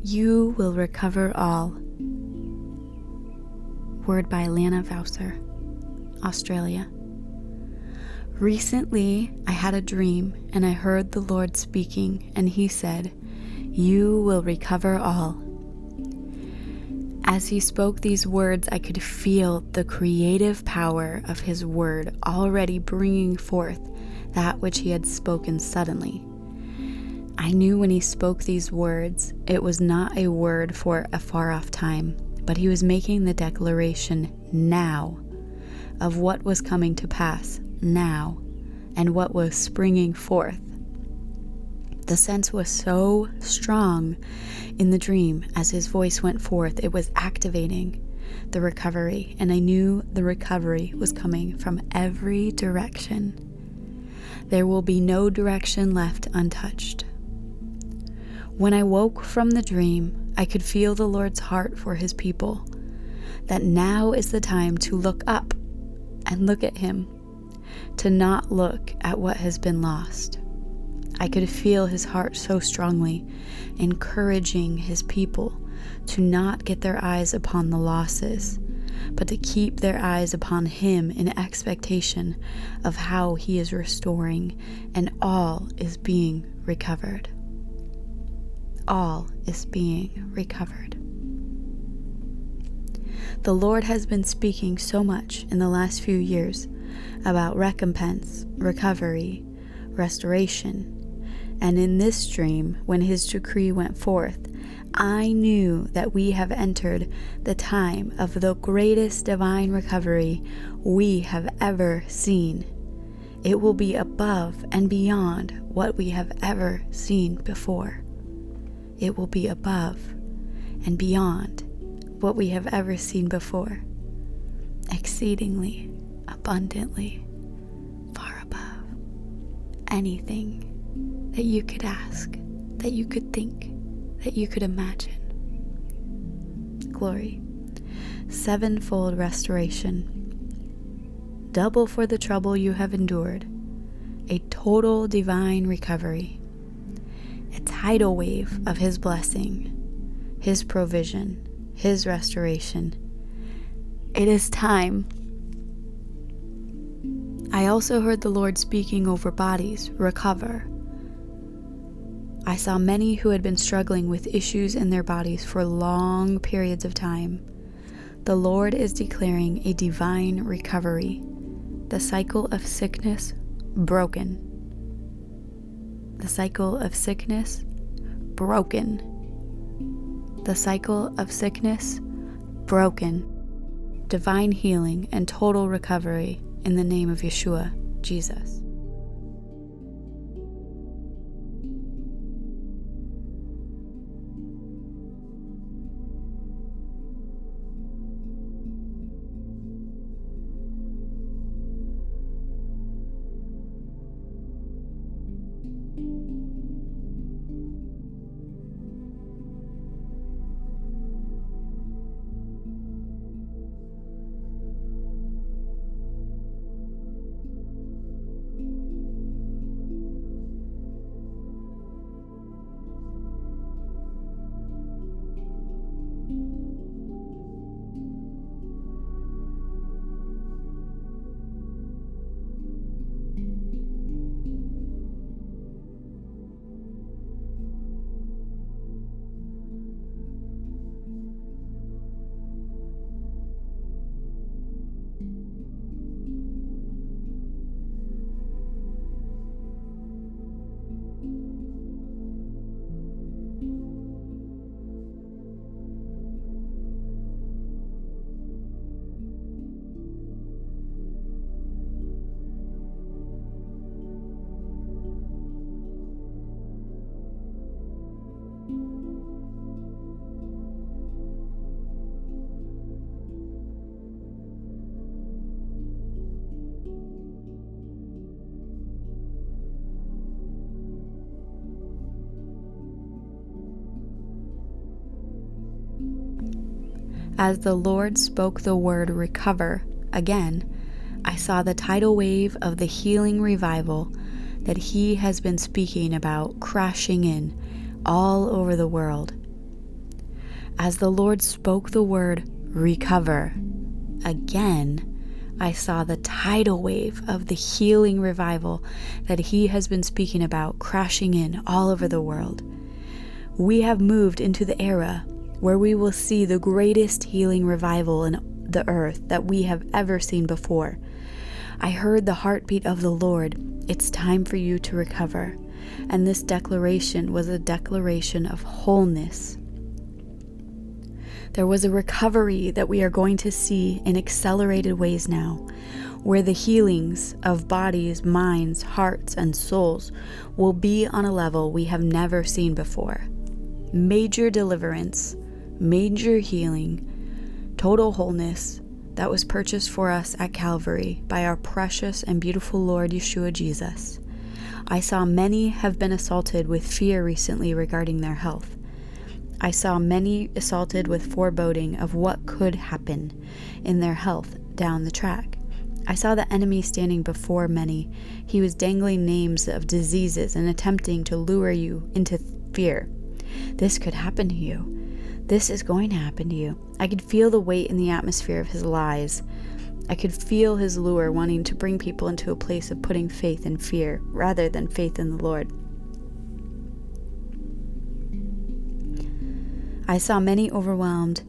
You will recover all. Word by Lana, Vawser, Australia. Recently, I had a dream and I heard the Lord speaking, and He said, "You will recover all." As He spoke these words, I could feel the creative power of His word already bringing forth that which He had spoken suddenly. I knew when He spoke these words, it was not a word for a far-off time, but He was making the declaration now of what was coming to pass now and what was springing forth. The sense was so strong in the dream as His voice went forth. It was activating the recovery, and I knew the recovery was coming from every direction. There will be no direction left untouched. When I woke from the dream, I could feel the Lord's heart for His people, that now is the time to look up and look at Him, to not look at what has been lost. I could feel His heart so strongly, encouraging His people to not get their eyes upon the losses, but to keep their eyes upon Him in expectation of how He is restoring, and all is being recovered. All is being recovered. The Lord has been speaking so much in the last few years about recompense, recovery, restoration. And in this dream, when His decree went forth, I knew that we have entered the time of the greatest divine recovery we have ever seen. It will be above and beyond what we have ever seen before. It will be above and beyond what we have ever seen before, exceedingly, abundantly, far above anything that you could ask, that you could think, that you could imagine. Glory, sevenfold restoration, double for the trouble you have endured, a total divine recovery, a tidal wave of His blessing, His provision, His restoration. It is time. I also heard the Lord speaking over bodies, recover. I saw many who had been struggling with issues in their bodies for long periods of time. The Lord is declaring a divine recovery. The cycle of sickness broken. The cycle of sickness broken. The cycle of sickness broken. Divine healing and total recovery in the name of Yeshua, Jesus. As the Lord spoke the word recover again, I saw the tidal wave of the healing revival that He has been speaking about crashing in all over the world. As the Lord spoke the word recover, again, I saw the tidal wave of the healing revival that He has been speaking about crashing in all over the world. We have moved into the era where we will see the greatest healing revival in the earth that we have ever seen before. I heard the heartbeat of the Lord. It's time for you to recover. And this declaration was a declaration of wholeness. There was a recovery that we are going to see in accelerated ways now, where the healings of bodies, minds, hearts, and souls will be on a level we have never seen before. Major deliverance, major healing, total wholeness that was purchased for us at Calvary by our precious and beautiful Lord Yeshua Jesus. I saw many have been assaulted with fear recently regarding their health. I saw many assaulted with foreboding of what could happen in their health down the track. I saw the enemy standing before many. He was dangling names of diseases and attempting to lure you into fear. This could happen to you. This is going to happen to you. I could feel the weight in the atmosphere of his lies. I could feel his lure wanting to bring people into a place of putting faith in fear rather than faith in the Lord. I saw many overwhelmed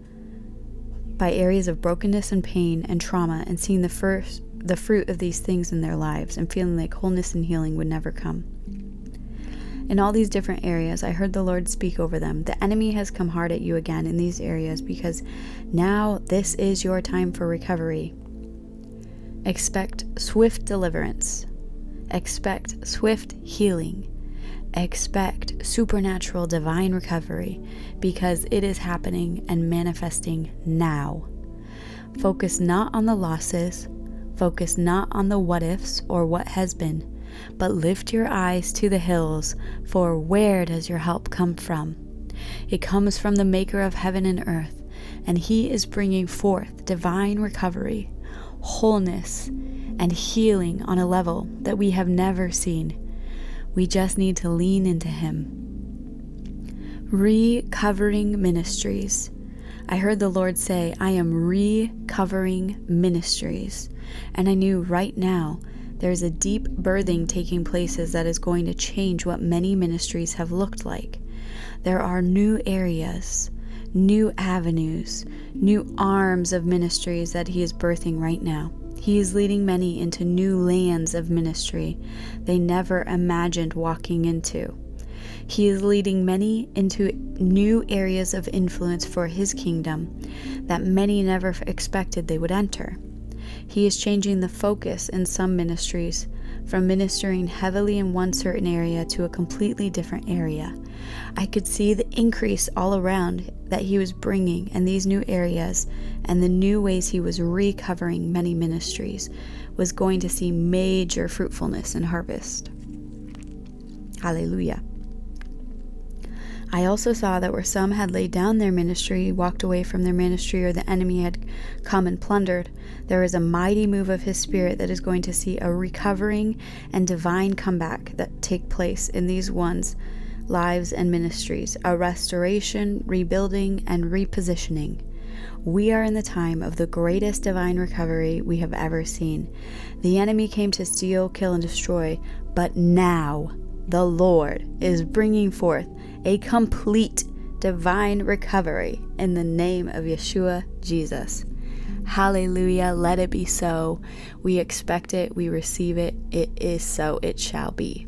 by areas of brokenness and pain and trauma, and seeing the fruit of these things in their lives and feeling like wholeness and healing would never come. In all these different areas, I heard the Lord speak over them. The enemy has come hard at you again in these areas because now this is your time for recovery. Expect swift deliverance. Expect swift healing. Expect supernatural divine recovery because it is happening and manifesting now. Focus not on the losses, focus not on the what ifs or what has been, but lift your eyes to the hills, for where does your help come from? It comes from the maker of heaven and earth, and He is bringing forth divine recovery, wholeness, and healing on a level that we have never seen. We just need to lean into Him. Recovering ministries. I heard the Lord say, I am recovering ministries. And I knew right now there's a deep birthing taking places that is going to change what many ministries have looked like. There are new areas, new avenues, new arms of ministries that He is birthing right now. He is leading many into new lands of ministry they never imagined walking into. He is leading many into new areas of influence for His kingdom that many never expected they would enter. He is changing the focus in some ministries from ministering heavily in one certain area to a completely different area. I could see the increase all around that He was bringing in these new areas, and the new ways He was recovering many ministries was going to see major fruitfulness and harvest. Hallelujah. I also saw that where some had laid down their ministry, walked away from their ministry, or the enemy had come and plundered, there is a mighty move of His Spirit that is going to see a recovering and divine comeback that take place in these ones' lives and ministries, a restoration, rebuilding, and repositioning. We are in the time of the greatest divine recovery we have ever seen. The enemy came to steal, kill, and destroy, but now the Lord is bringing forth a complete divine recovery in the name of Yeshua Jesus. Hallelujah. Let it be so. We expect it. We receive it. It is so. It shall be.